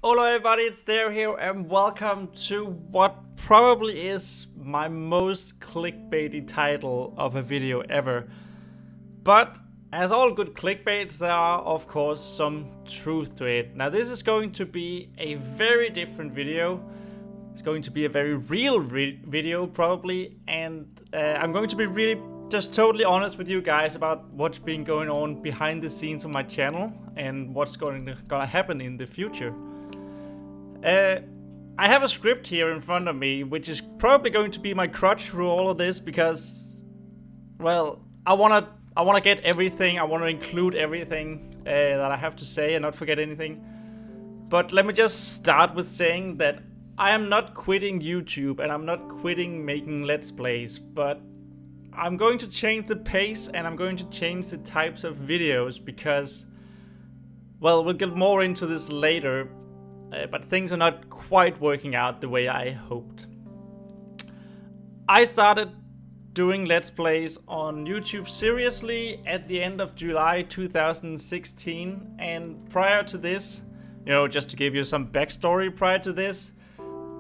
Hello everybody, itsDair here and welcome to what probably is my most clickbaity title of a video ever. But as all good clickbaits, there are of course some truth to it. Now this is going to be a very different video. It's going to be a very real video probably, and I'm going to be really just totally honest with you guys about what's been going on behind the scenes on my channel and what's gonna happen in the future. I have a script here in front of me, which is probably going to be my crutch through all of this because, well, I wanna get everything. I wanna include everything that I have to say and not forget anything. But let me just start with saying that I am not quitting YouTube and I'm not quitting making Let's Plays, but I'm going to change the pace and I'm going to change the types of videos because, well, we'll get more into this later. But things are not quite working out the way I hoped. I started doing Let's Plays on YouTube seriously at the end of July 2016, and prior to this, you know, just to give you some backstory, prior to this,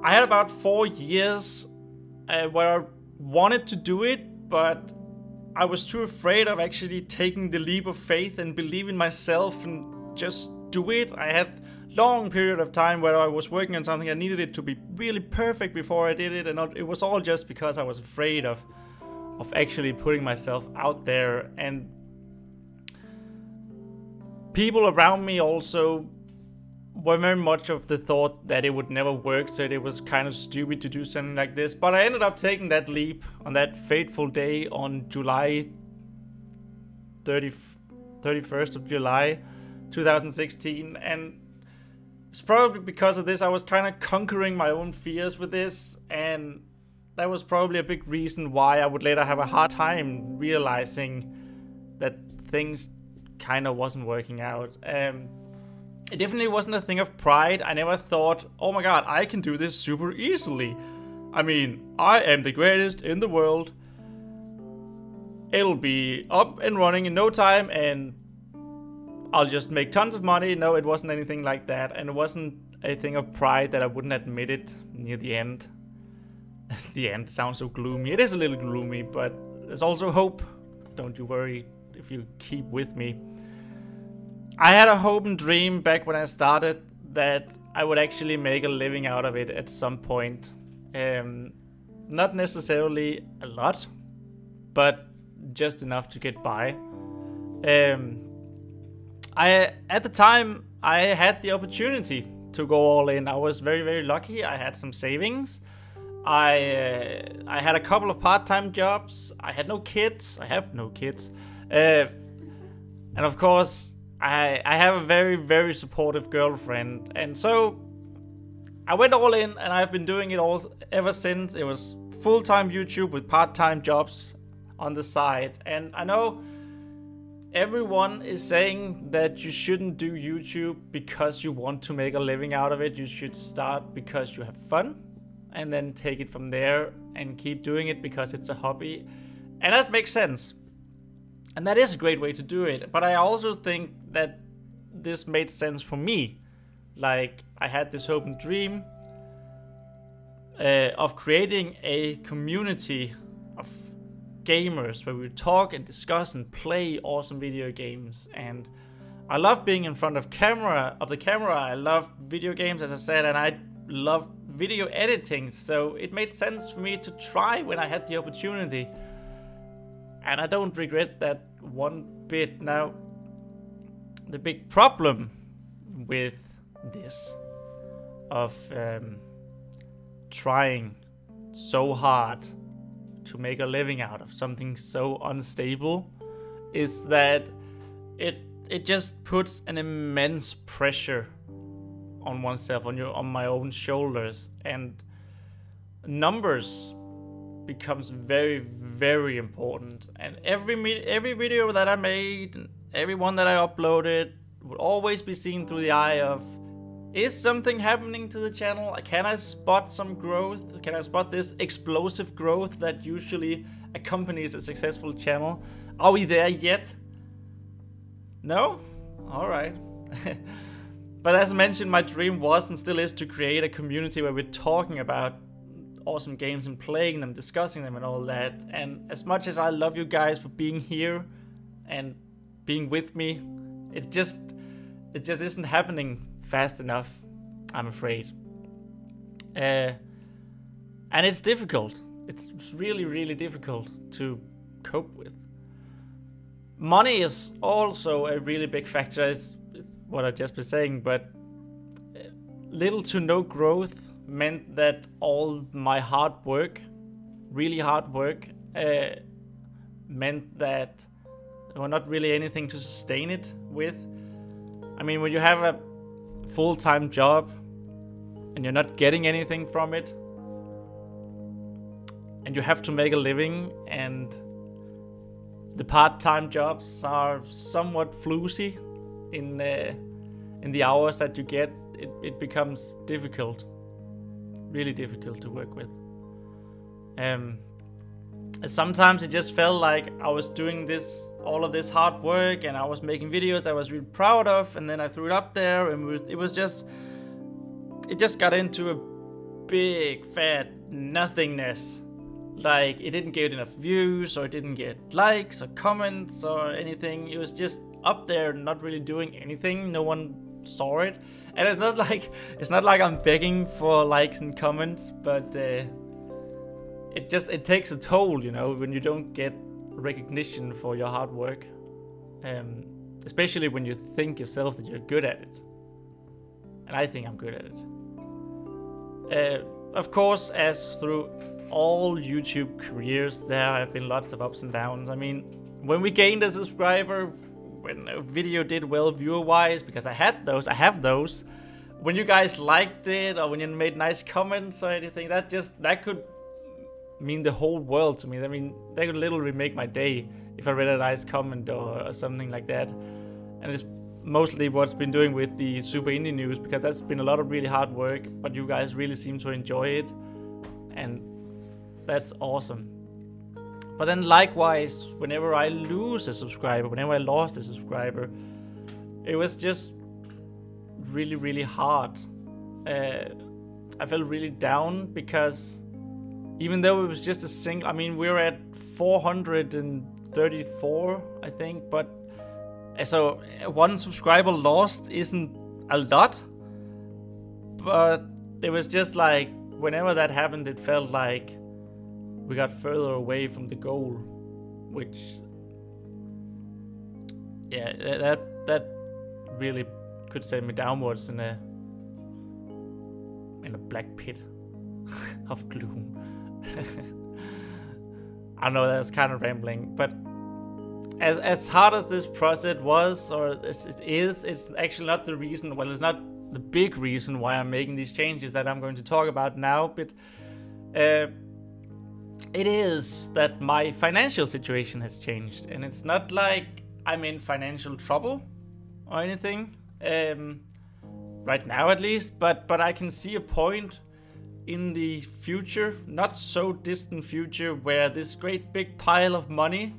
I had about 4 years where I wanted to do it, but I was too afraid of actually taking the leap of faith and believe in myself and just do it. I had long period of time where I was working on something. I needed it to be really perfect before I did it, and it was all just because I was afraid of actually putting myself out there. And people around me also were very much of the thought that it would never work, so it was kind of stupid to do something like this. But I ended up taking that leap on that fateful day on July 31st of July 2016, and it's probably because of this I was kind of conquering my own fears with this, and that was probably a big reason why I would later have a hard time realizing that things kind of wasn't working out. It definitely wasn't a thing of pride. I never thought, oh my god, I can do this super easily. I mean, I am the greatest in the world. It'll be up and running in no time and I'll just make tons of money. No, it wasn't anything like that, and it wasn't a thing of pride that I wouldn't admit it near the end. The end sounds so gloomy. It is a little gloomy, but there's also hope. Don't you worry if you keep with me. I had a hope and dream back when I started that I would actually make a living out of it at some point. Not necessarily a lot, but just enough to get by. At the time, I had the opportunity to go all in. I was very, very lucky. I had some savings. I had a couple of part-time jobs. I had no kids. I have no kids. And of course, I have a very, very supportive girlfriend. And so I went all in, and I've been doing it all ever since. It was full-time YouTube with part-time jobs on the side. And I know everyone is saying that you shouldn't do YouTube because you want to make a living out of it. You should start because you have fun and then take it from there and keep doing it because it's a hobby. And that makes sense. And that is a great way to do it. But I also think that this made sense for me. Like, I had this hope and dream of creating a community of gamers where we talk and discuss and play awesome video games. And I love being in front of the camera. I love video games, as I said, and I love video editing, so it made sense for me to try when I had the opportunity, and I don't regret that one bit. Now, the big problem with this of trying so hard to make a living out of something so unstable is that it just puts an immense pressure on oneself, on my own shoulders, and numbers becomes very, very important. And every video that I made, every one that I uploaded would always be seen through the eye of, is something happening to the channel? Can I spot some growth? Can I spot this explosive growth that usually accompanies a successful channel? Are we there yet? No? Alright. But as I mentioned, my dream was and still is to create a community where we're talking about awesome games and playing them, discussing them and all that. And as much as I love you guys for being here and being with me, it just isn't happening fast enough, I'm afraid. And it's difficult. It's really, really difficult to cope with. Money is also a really big factor, it's what I just been saying, but little to no growth meant that all my hard work, really hard work, meant that there was not really anything to sustain it with. I mean, when you have a full-time job and you're not getting anything from it, and you have to make a living, and the part-time jobs are somewhat flusy in the hours that you get, it becomes difficult, really difficult to work with. Sometimes it just felt like I was doing all of this hard work, and I was making videos I was really proud of, and then I threw it up there, and it just got into a big fat nothingness. Like, it didn't get enough views, or it didn't get likes or comments or anything. It was just up there, not really doing anything. No one saw it. And it's not like I'm begging for likes and comments, but it takes a toll, you know, when you don't get recognition for your hard work. Especially when you think yourself that you're good at it. And I think I'm good at it. Of course, as through all YouTube careers, there have been lots of ups and downs. I mean, when we gained a subscriber, when a video did well viewer-wise, because I have those. When you guys liked it, or when you made nice comments or anything, that could mean the whole world to me. I mean, that could literally make my day if I read a nice comment or something like that. And it's mostly what's been doing with the Super Indie News, because that's been a lot of really hard work, but you guys really seem to enjoy it, and that's awesome. But then likewise, whenever I lose a subscriber, whenever I lost a subscriber, it was just really, really hard. I felt really down, because even though it was just a single, I mean, we're at 434, I think, but so one subscriber lost isn't a lot, but it was just like, whenever that happened, it felt like we got further away from the goal, which, yeah, that really could send me downwards in a black pit of gloom. I know that's kind of rambling, but as hard as this process was, or as it is, it's actually not the reason. Well, it's not the big reason why I'm making these changes that I'm going to talk about now, but it is that my financial situation has changed, and it's not like I'm in financial trouble or anything, right now at least, but I can see a point in the future, not so distant future, where this great big pile of money,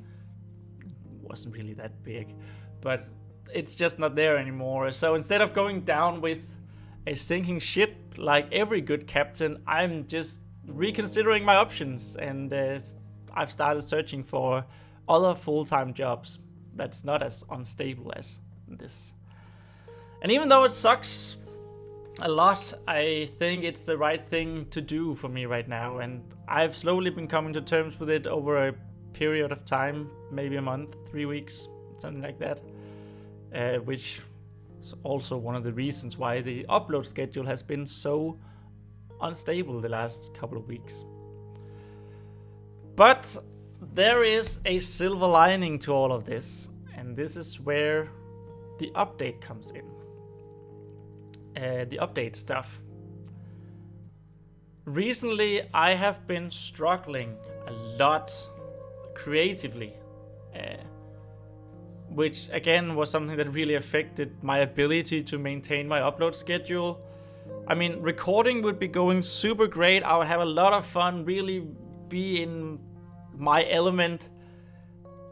wasn't really that big, but it's just not there anymore. So instead of going down with a sinking ship like every good captain, I'm just reconsidering my options, and I've started searching for other full-time jobs that's not as unstable as this. And even though it sucks a lot, I think it's the right thing to do for me right now, and I've slowly been coming to terms with it over a period of time, maybe a month, 3 weeks, something like that, which is also one of the reasons why the upload schedule has been so unstable the last couple of weeks. But there is a silver lining to all of this, and this is where the update comes in. The update stuff. Recently, I have been struggling a lot creatively, which again was something that really affected my ability to maintain my upload schedule. I mean, recording would be going super great. I would have a lot of fun, really be in my element.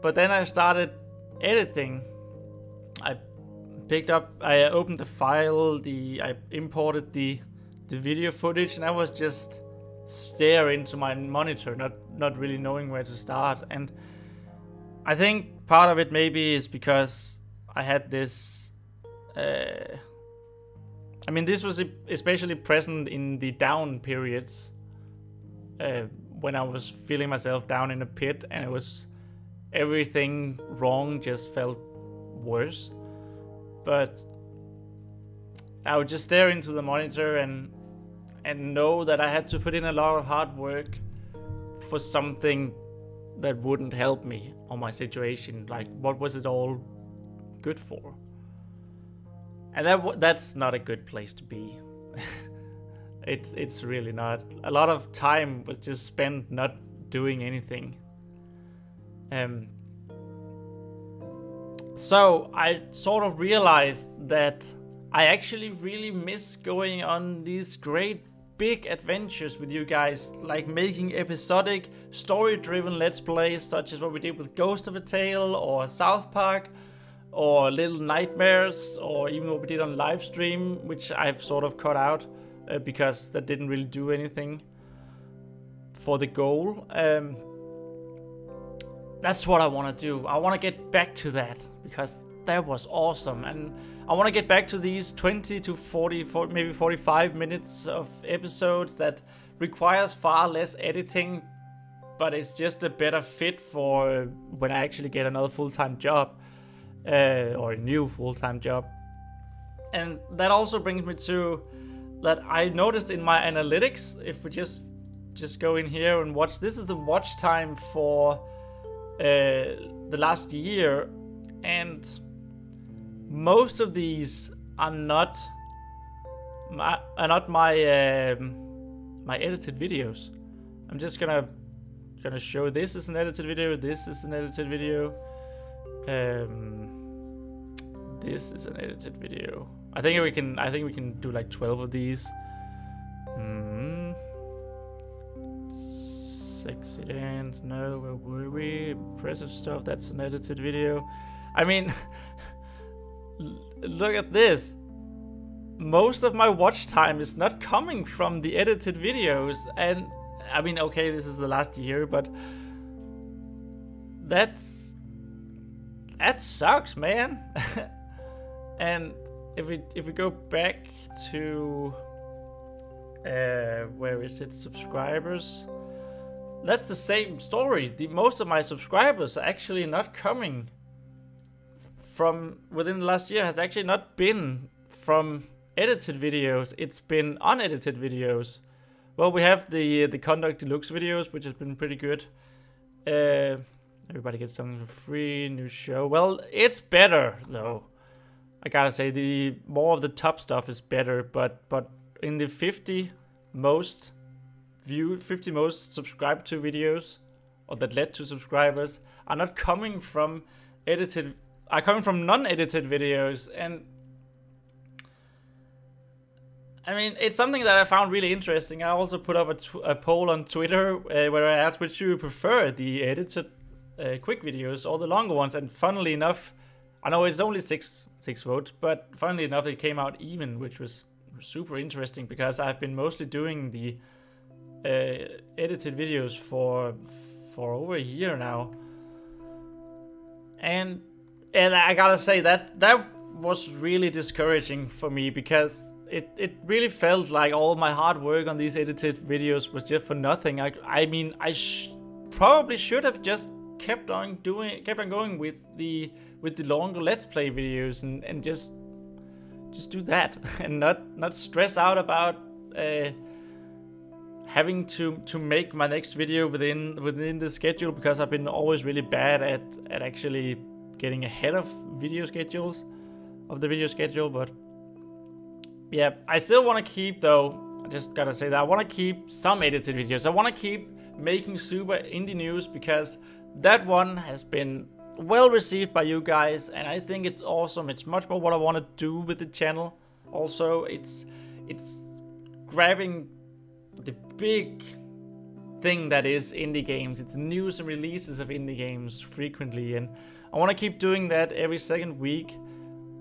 But then I started editing. I I opened the file, I imported the video footage, and I was just staring into my monitor, not really knowing where to start. And I think part of it maybe is because I had this. I mean, this was especially present in the down periods, when I was feeling myself down in a pit, and it was everything wrong just felt worse. But I would just stare into the monitor and know that I had to put in a lot of hard work for something that wouldn't help me or my situation. Like, what was it all good for? And that's not a good place to be. It's really not. A lot of time was just spent not doing anything. So I sort of realized that I actually really miss going on these great big adventures with you guys, like making episodic story-driven let's plays, such as what we did with Ghost of a Tale or South Park or Little Nightmares, or even what we did on live stream, which I've sort of cut out because that didn't really do anything for the goal. That's what I want to do. I want to get back to that because that was awesome, and I want to get back to these 20 to 40, maybe 45 minutes of episodes that requires far less editing, but it's just a better fit for when I actually get another full-time job, or a new full-time job. And that also brings me to that I noticed in my analytics, if we just go in here and watch, this is the watch time for the last year, and most of these are not my edited videos. I'm just gonna show this is an edited video, this is an edited video, this is an edited video. I think we can do like 12 of these. Sexy dance, no, where were we? Impressive stuff, that's an edited video. I mean, look at this. Most of my watch time is not coming from the edited videos, and I mean, okay, this is the last year, but that sucks, man. And if we go back to where is it, subscribers, that's the same story. Most of my subscribers are actually not coming from within the last year, has actually not been from edited videos. It's been unedited videos. Well, we have the Conduct Deluxe videos, which has been pretty good. Everybody gets something for free, new show. Well, it's better though. I gotta say, the more of the top stuff is better, but in the 50 most subscribed to videos, or that led to subscribers, are not coming from edited, are coming from non-edited videos. And I mean, it's something that I found really interesting. I also put up a poll on Twitter where I asked which you prefer, the edited quick videos or the longer ones. And funnily enough, I know it's only six votes, but funnily enough, it came out even, which was super interesting because I've been mostly doing the edited videos for over a year now. And I gotta say that was really discouraging for me, because it really felt like all my hard work on these edited videos was just for nothing. I mean, I probably should have just kept on going with the longer let's play videos and just do that and not stress out about having to make my next video within the schedule, because I've been always really bad at actually getting ahead of the video schedule. But yeah, I still want to keep, though, I just gotta say that I want to keep some edited videos. I want to keep making super indie news, because that one has been well received by you guys, and I think it's awesome. It's much more what I want to do with the channel. Also, it's grabbing the big thing that is indie games. It's news and releases of indie games frequently, and I want to keep doing that every second week.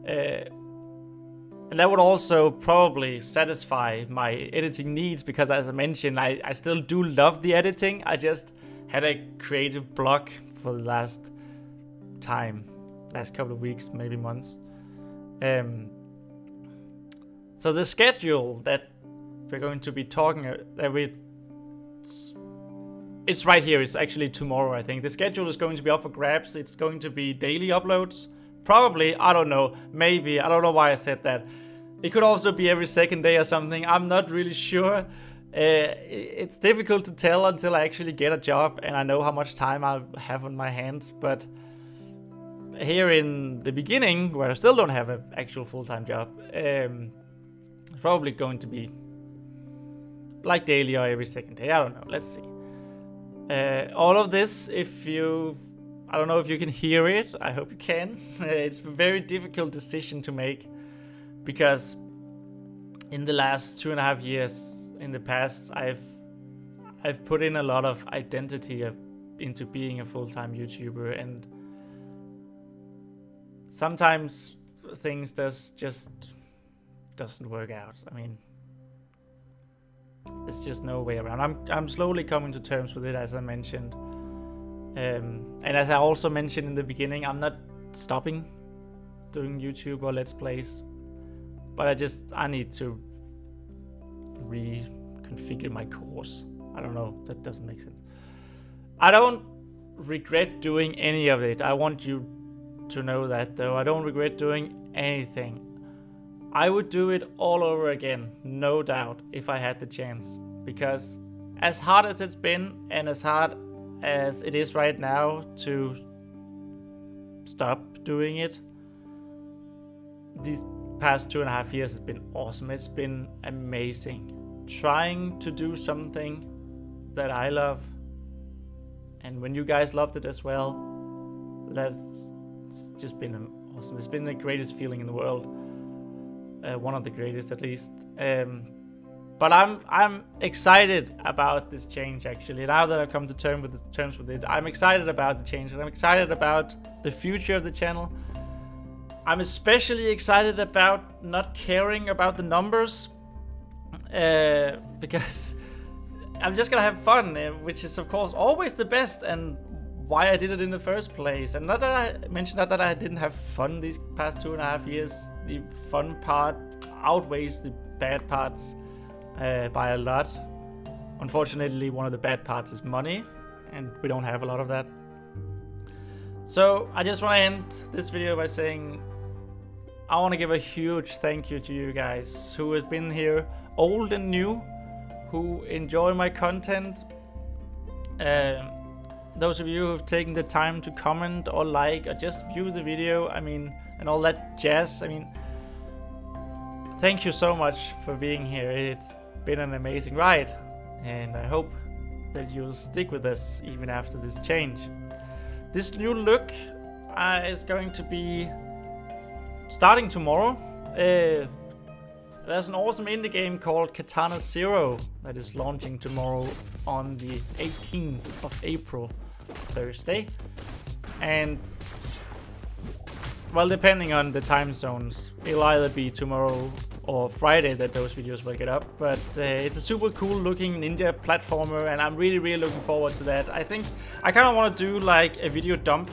And that would also probably satisfy my editing needs, because as I mentioned, I still do love the editing. I just had a creative block for the last couple of weeks, maybe months. So the schedule that we're going to be talking it's right here. It's actually tomorrow, I think. The schedule is going to be up for grabs. It's going to be daily uploads. Probably, I don't know. Maybe, I don't know why I said that. It could also be every second day or something. I'm not really sure. It's difficult to tell until I actually get a job and I know how much time I have on my hands. But here in the beginning, where I still don't have an actual full-time job, it's probably going to be like daily or every second day. I don't know. Let's see. All of this, I don't know if you can hear it. I hope you can. It's a very difficult decision to make, because in the last 2.5 years, in the past, I've put in a lot of identity into being a full-time YouTuber, and sometimes things just doesn't work out. I mean, there's just no way around. I'm slowly coming to terms with it, as I mentioned. And as I also mentioned in the beginning, I'm not stopping doing YouTube or Let's Plays. But I need to reconfigure my course. I don't know, that doesn't make sense. I don't regret doing any of it. I want you to know that, though. I don't regret doing anything. I would do it all over again, no doubt, if I had the chance. Because as hard as it's been, and as hard as it is right now to stop doing it, these past 2.5 years has been awesome. It's been amazing. Trying to do something that I love, and when you guys loved it as well, it's just been awesome. It's been the greatest feeling in the world. One of the greatest, at least. But I'm excited about this change, actually. Now that I've come to terms with it, I'm excited about the change, and I'm excited about the future of the channel. I'm especially excited about not caring about the numbers, because I'm just gonna have fun, which is of course always the best, and why I did it in the first place. And not that I mentioned that I didn't have fun these past 2.5 years. The fun part outweighs the bad parts by a lot. Unfortunately, one of the bad parts is money, and we don't have a lot of that. So I just want to end this video by saying I want to give a huge thank you to you guys who has been here, old and new, who enjoy my content. Those of you who have taken the time to comment or like or just view the video, I mean, and all that jazz. I mean, thank you so much for being here. It's been an amazing ride, and I hope that you'll stick with us even after this change. This new look is going to be starting tomorrow. There's an awesome indie game called Katana ZERO that is launching tomorrow on the 18th of April, Thursday. And, well, depending on the time zones, it'll either be tomorrow or Friday that those videos will get up. But it's a super cool looking ninja platformer, and I'm really looking forward to that. I think I kind of want to do like a video dump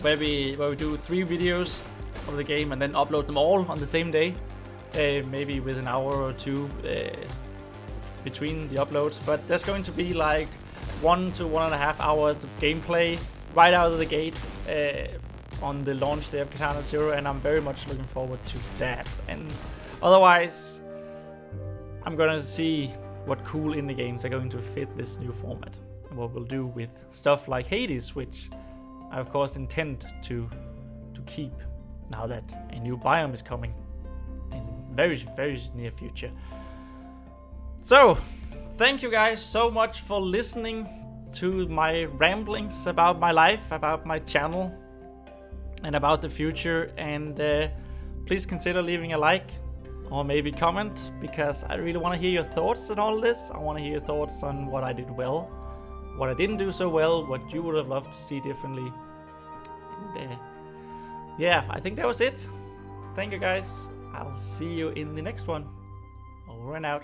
where we do 3 videos of the game and then upload them all on the same day. Maybe with an hour or 2 between the uploads, but there's going to be like 1 to 1.5 hours of gameplay right out of the gate on the launch day of Katana ZERO, and I'm very much looking forward to that. And otherwise, I'm gonna see what cool indie games are going to fit this new format, and what we'll do with stuff like Hades, which I of course intend to keep now that a new biome is coming in very near future. So thank you guys so much for listening to my ramblings about my life, about my channel, and about the future. And please consider leaving a like or maybe comment, because I really want to hear your thoughts on all this. I want to hear your thoughts on what I did well, what I didn't do so well, what you would have loved to see differently. And yeah, I think that was it. thank you guys. I'll see you in the next one. Over and out.